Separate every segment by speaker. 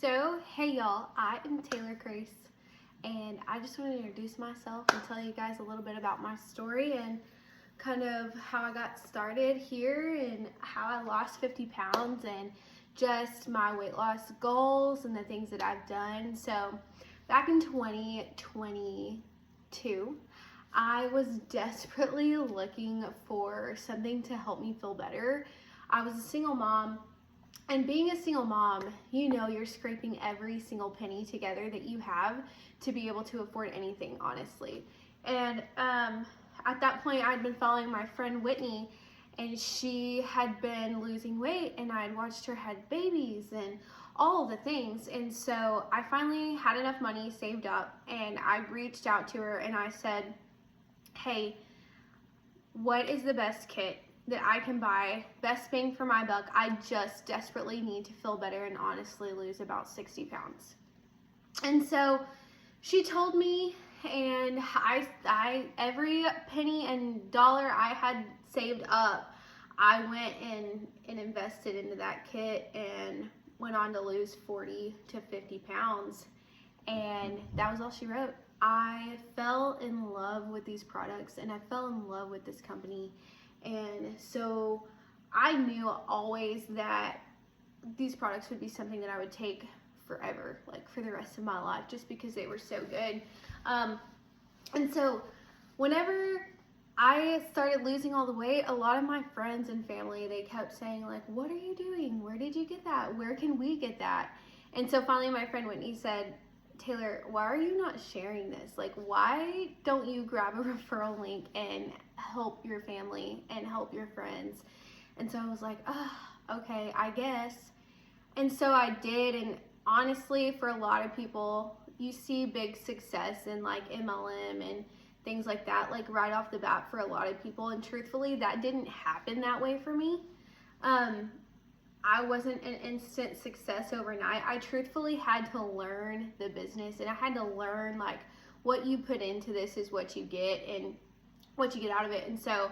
Speaker 1: So, hey y'all, I am Taylor Grace, and I just want to introduce myself and tell you guys a little bit about my story and kind of how I got started here and how I lost 50 pounds and just my weight loss goals and the things that I've done. So, back in 2022, I was desperately looking for something to help me feel better. I was a single mom. And being a single mom, you know you're scraping every single penny together that you have to be able to afford anything, honestly. And at that point, I'd been following my friend Whitney, and she had been losing weight, and I'd watched her had babies and all the things. And so I finally had enough money saved up, and I reached out to her and I said, hey, what is the best kit that I can buy, best bang for my buck? I just desperately need to feel better and honestly lose about 60 pounds. And so she told me, and I every penny and dollar I had saved up, I went and invested into that kit and went on to lose 40 to 50 pounds. And that was all she wrote. I fell in love with these products, and I fell in love with this company. And so I knew always that these products would be something that I would take forever, like for the rest of my life, just because they were so good. And so whenever I started losing all the weight, a lot of my friends and family, they kept saying like, what are you doing? Where did you get that? Where can we get that? And so finally my friend Whitney said, Taylor, why are you not sharing this? Like, why don't you grab a referral link and help your family and help your friends? And so I was like, oh, okay, I guess. And so I did. And honestly, for a lot of people, you see big success in like MLM and things like that, like right off the bat for a lot of people. And truthfully, that didn't happen that way for me. I wasn't an instant success overnight. I truthfully had to learn the business, and I had to learn like what you put into this is what you get and what you get out of it. And so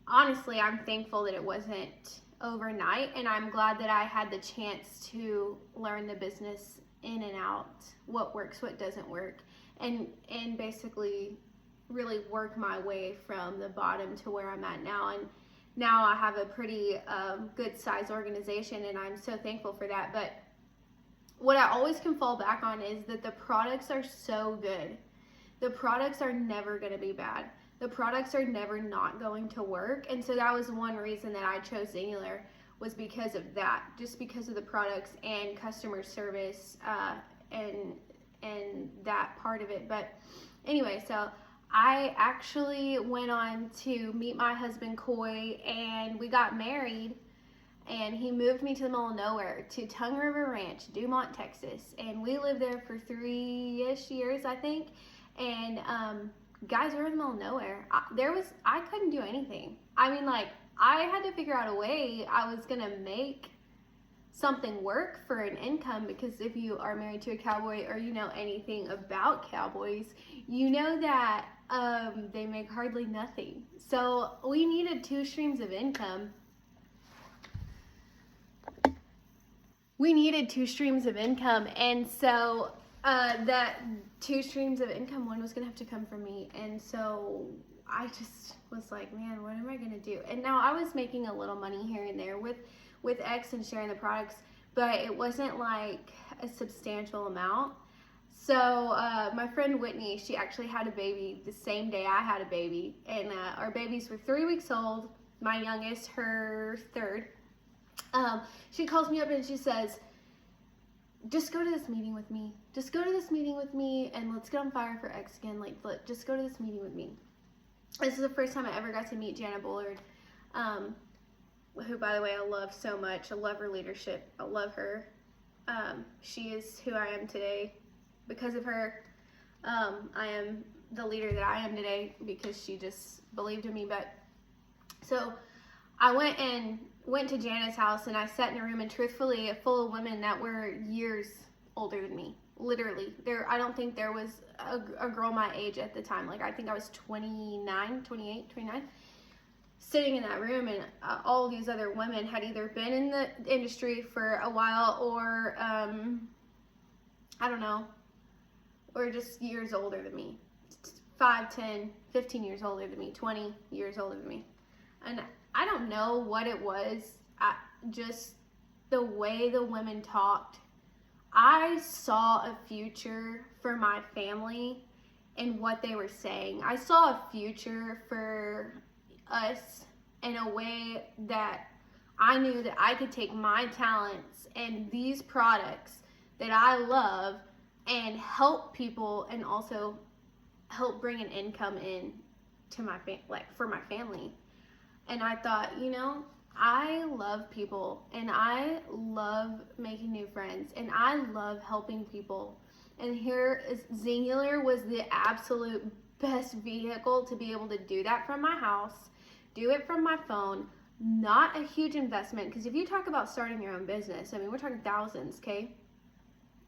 Speaker 1: honestly, I'm thankful that it wasn't overnight, and I'm glad that I had the chance to learn the business in and out, what works, what doesn't work, and basically really work my way from the bottom to where I'm at now. And now I have a pretty good size organization, and I'm so thankful for that. But what I always can fall back on is that the products are so good. The products are never going to be bad. The products are never not going to work. And so that was one reason that I chose Singular, was because of that, just because of the products and customer service and that part of it. But anyway, so I actually went on to meet my husband, Coy, and we got married, and he moved me to the middle of nowhere, to Tongue River Ranch, Dumont, Texas, and we lived there for 3-ish years, I think. And guys, we're in the middle of nowhere. I couldn't do anything. I mean, like, I had to figure out a way I was gonna make something work for an income, because if you are married to a cowboy or you know anything about cowboys, you know that they make hardly nothing. So we needed 2 streams of income. And so that 2 streams of income, one was gonna have to come from me. And so I just was like, man, what am I gonna do? And now I was making a little money here and there with X and sharing the products, but it wasn't like a substantial amount. So my friend Whitney, she actually had a baby the same day I had a baby, and our babies were 3 weeks old. My youngest, her third. She calls me up and she says, just go to this meeting with me. Just go to this meeting with me, and let's get on fire for X again. Like, just go to this meeting with me. This is the first time I ever got to meet Jana Bullard, who, by the way, I love so much. I love her leadership. I love her. She is who I am today because of her. I am the leader that I am today because she just believed in me. But so I went to Jana's house, and I sat in a room, and truthfully, full of women that were years older than me. Literally, I don't think there was a girl my age at the time. Like, I think I was 29, 28, 29. Sitting in that room, and all these other women had either been in the industry for a while or I don't know, or just years older than me. 5, 10, 15 years older than me, 20 years older than me. And I don't know what it was, just the way the women talked. I saw a future for my family in what they were saying. I saw a future for us in a way that I knew that I could take my talents and these products that I love and help people, and also help bring an income in to my for my family. And I thought, I love people, and I love making new friends, and I love helping people. And here is Singular was the absolute best vehicle to be able to do that from my house, do it from my phone. Not a huge investment, because if you talk about starting your own business, I mean, we're talking thousands, okay?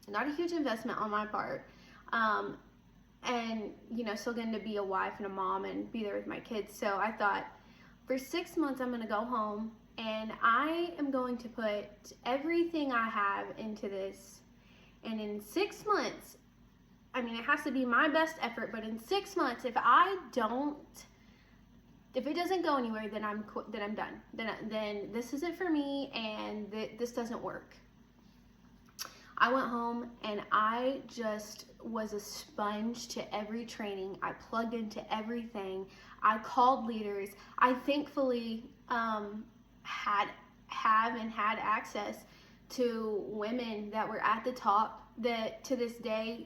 Speaker 1: Not a huge investment on my part. And, still getting to be a wife and a mom and be there with my kids. So I thought, for 6 months, I'm going to go home, and I am going to put everything I have into this. And in 6 months, I mean, it has to be my best effort, but in 6 months, if it doesn't go anywhere, then I'm done. Then this isn't for me, and this doesn't work. I went home, and I just was a sponge to every training. I plugged into everything. I called leaders. I thankfully had access to women that were at the top that to this day,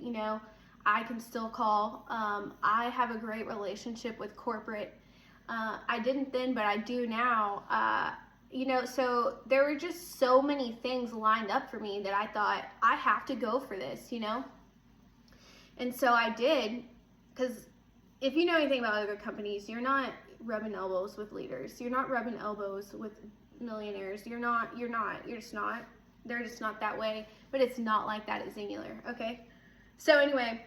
Speaker 1: I can still call. I have a great relationship with corporate. I didn't then, but I do now. So there were just so many things lined up for me that I thought, I have to go for this, And so I did, because if you know anything about other companies, you're not rubbing elbows with leaders. You're not rubbing elbows with millionaires. You're just not. They're just not that way. But it's not like that at Singular, okay? So anyway,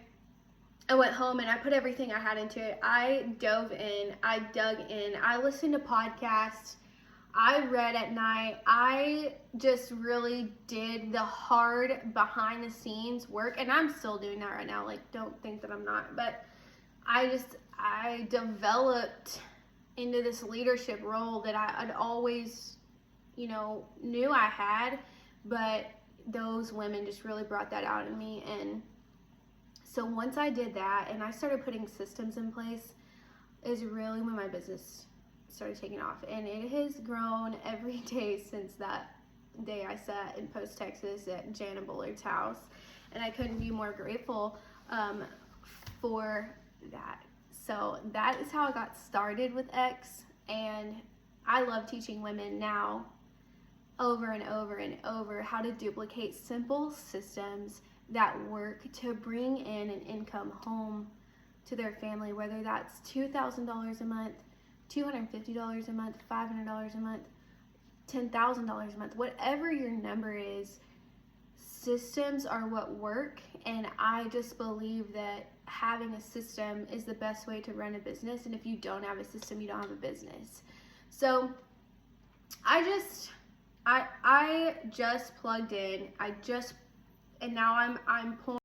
Speaker 1: I went home and I put everything I had into it. I dove in. I dug in. I listened to podcasts. I read at night. I just really did the hard behind the scenes work, and I'm still doing that right now. Like, don't think that I'm not, but I developed into this leadership role that I'd always, knew I had, but those women just really brought that out in me. And so once I did that and I started putting systems in place, is really when my business started taking off, and it has grown every day since that day I sat in Post, Texas at Jana Bullard's house, and I couldn't be more grateful for that. So that is how I got started with X, and I love teaching women now over and over and over how to duplicate simple systems that work to bring in an income home to their family, whether that's $2,000 a month, $250 a month, $500 a month, $10,000 a month, whatever your number is. Systems are what work, and I just believe that having a system is the best way to run a business, and if you don't have a system, you don't have a business. So I just plugged in. And now I'm pouring